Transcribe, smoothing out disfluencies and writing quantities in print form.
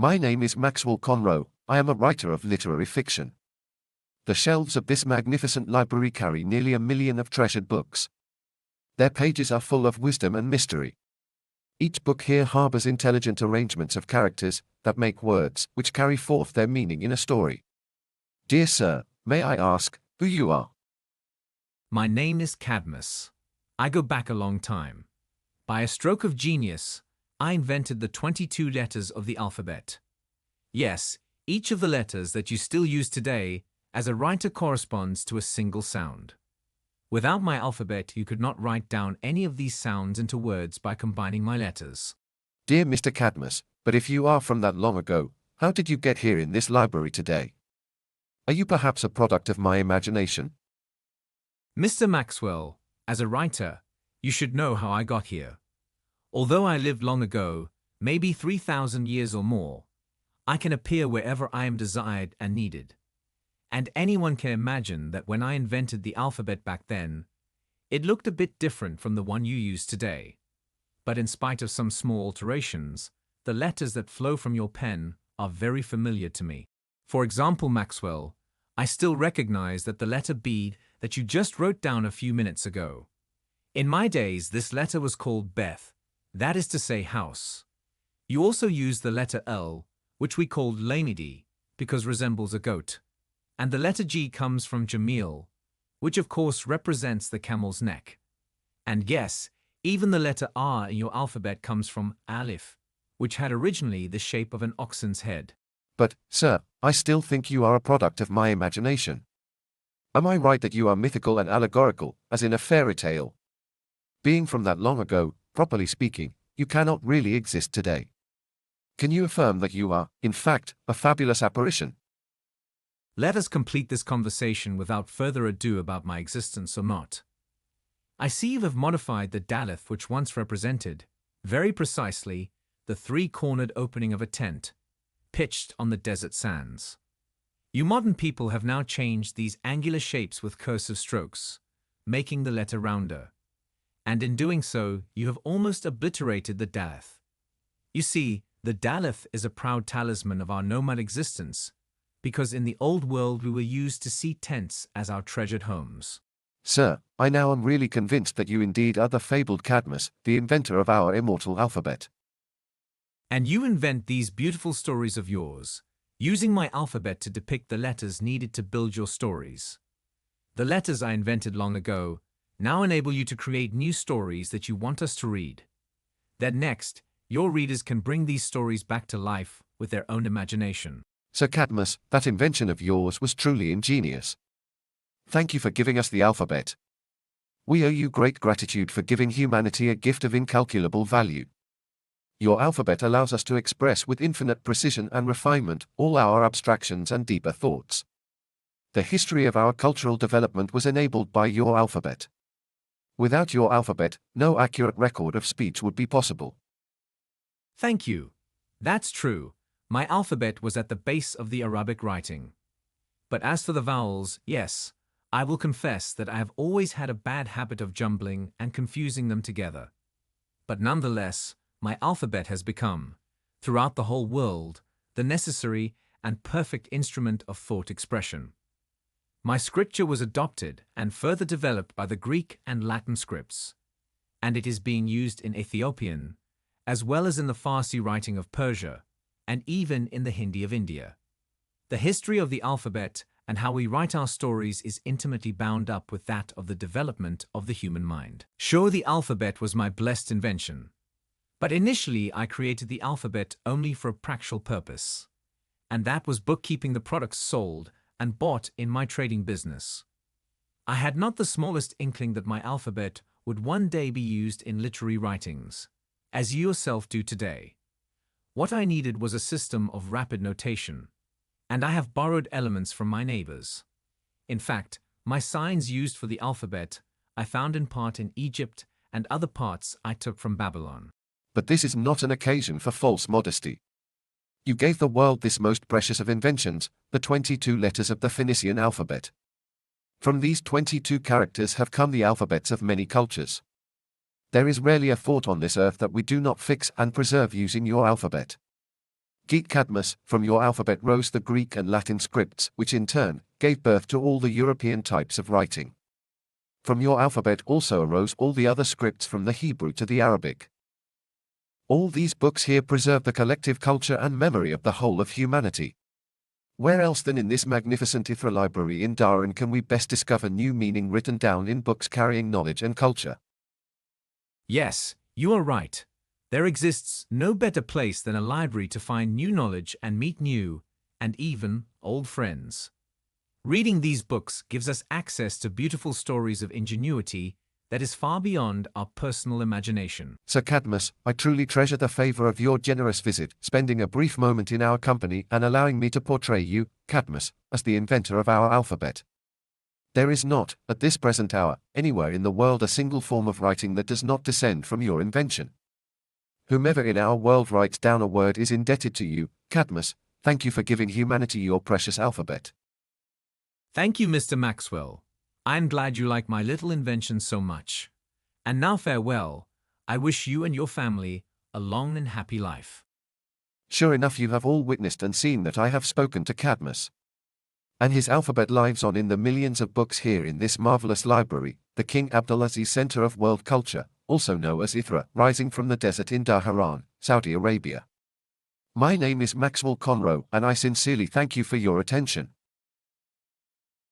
My name is Maxwell Conroe. I am a writer of literary fiction. The shelves of this magnificent library carry nearly 1 million of treasured books. Their pages are full of wisdom and mystery. Each book here harbors intelligent arrangements of characters that make words which carry forth their meaning in a story. Dear sir, may I ask who you are? My name is Cadmus. I go back a long time. By a stroke of genius, I invented the 22 letters of the alphabet. Yes, each of the letters that you still use today as a writer corresponds to a single sound. Without my alphabet, you could not write down any of these sounds into words by combining my letters. Dear Mr. Cadmus, but if you are from that long ago, how did you get here in this library today? Are you perhaps a product of my imagination? Mr. Maxwell, as a writer, you should know how I got here. Although I lived long ago, maybe 3,000 years or more, I can appear wherever I am desired and needed. And anyone can imagine that when I invented the alphabet back then, it looked a bit different from the one you use today. But in spite of some small alterations, the letters that flow from your pen are very familiar to me. For example, Maxwell, I still recognize that the letter B that you just wrote down a few minutes ago. In my days, this letter was called Beth, that is to say house. You also used the letter L, which we called Lamidi, because resembles a goat. And the letter G comes from Jamil, which of course represents the camel's neck. And yes, even the letter R in your alphabet comes from Alif, which had originally the shape of an oxen's head. But, sir, I still think you are a product of my imagination. Am I right that you are mythical and allegorical, as in a fairy tale? Being from that long ago, properly speaking, you cannot really exist today. Can you affirm that you are, in fact, a fabulous apparition? Let us complete this conversation without further ado about my existence or not. I see you have modified the Daleth which once represented, very precisely, the three-cornered opening of a tent, pitched on the desert sands. You modern people have now changed these angular shapes with cursive strokes, making the letter rounder. And in doing so, you have almost obliterated the Daleth. You see, the Daleth is a proud talisman of our nomad existence, because in the old world we were used to see tents as our treasured homes. Sir, I now am really convinced that you indeed are the fabled Cadmus, the inventor of our immortal alphabet. And you invent these beautiful stories of yours, using my alphabet to depict the letters needed to build your stories. The letters I invented long ago now enable you to create new stories that you want us to read. Then next, your readers can bring these stories back to life with their own imagination. Sir Cadmus, that invention of yours was truly ingenious. Thank you for giving us the alphabet. We owe you great gratitude for giving humanity a gift of incalculable value. Your alphabet allows us to express with infinite precision and refinement all our abstractions and deeper thoughts. The history of our cultural development was enabled by your alphabet. Without your alphabet, no accurate record of speech would be possible. Thank you. That's true. My alphabet was at the base of the Arabic writing. But as for the vowels, yes, I will confess that I have always had a bad habit of jumbling and confusing them together. But nonetheless, my alphabet has become, throughout the whole world, the necessary and perfect instrument of thought expression. My scripture was adopted and further developed by the Greek and Latin scripts, and it is being used in Ethiopian, as well as in the Farsi writing of Persia, and even in the Hindi of India. The history of the alphabet and how we write our stories is intimately bound up with that of the development of the human mind. Sure, the alphabet was my blessed invention. But initially I created the alphabet only for a practical purpose, and that was bookkeeping the products sold and bought in my trading business. I had not the smallest inkling that my alphabet would one day be used in literary writings, as you yourself do today. What I needed was a system of rapid notation, and I have borrowed elements from my neighbors. In fact, my signs used for the alphabet I found in part in Egypt, and other parts I took from Babylon. But this is not an occasion for false modesty. You gave the world this most precious of inventions, the 22 letters of the Phoenician alphabet. From these 22 characters have come the alphabets of many cultures. There is rarely a thought on this earth that we do not fix and preserve using your alphabet. Geek Cadmus, from your alphabet rose the Greek and Latin scripts, which in turn gave birth to all the European types of writing. From your alphabet also arose all the other scripts from the Hebrew to the Arabic. All these books here preserve the collective culture and memory of the whole of humanity. Where else than in this magnificent Ithra library in Dhahran can we best discover new meaning written down in books carrying knowledge and culture? Yes, you are right. There exists no better place than a library to find new knowledge and meet new, and even, old friends. Reading these books gives us access to beautiful stories of ingenuity that is far beyond our personal imagination. Sir Cadmus, I truly treasure the favor of your generous visit, spending a brief moment in our company and allowing me to portray you, Cadmus, as the inventor of our alphabet. There is not, at this present hour, anywhere in the world a single form of writing that does not descend from your invention. Whomever in our world writes down a word is indebted to you, Cadmus. Thank you for giving humanity your precious alphabet. Thank you, Mr. Maxwell. I'm glad you like my little invention so much. And now farewell. I wish you and your family a long and happy life. Sure enough, you have all witnessed and seen that I have spoken to Cadmus. And his alphabet lives on in the millions of books here in this marvelous library, the King Abdulaziz Center of World Culture, also known as Ithra, rising from the desert in Dhahran, Saudi Arabia. My name is Maxwell Conroe, and I sincerely thank you for your attention.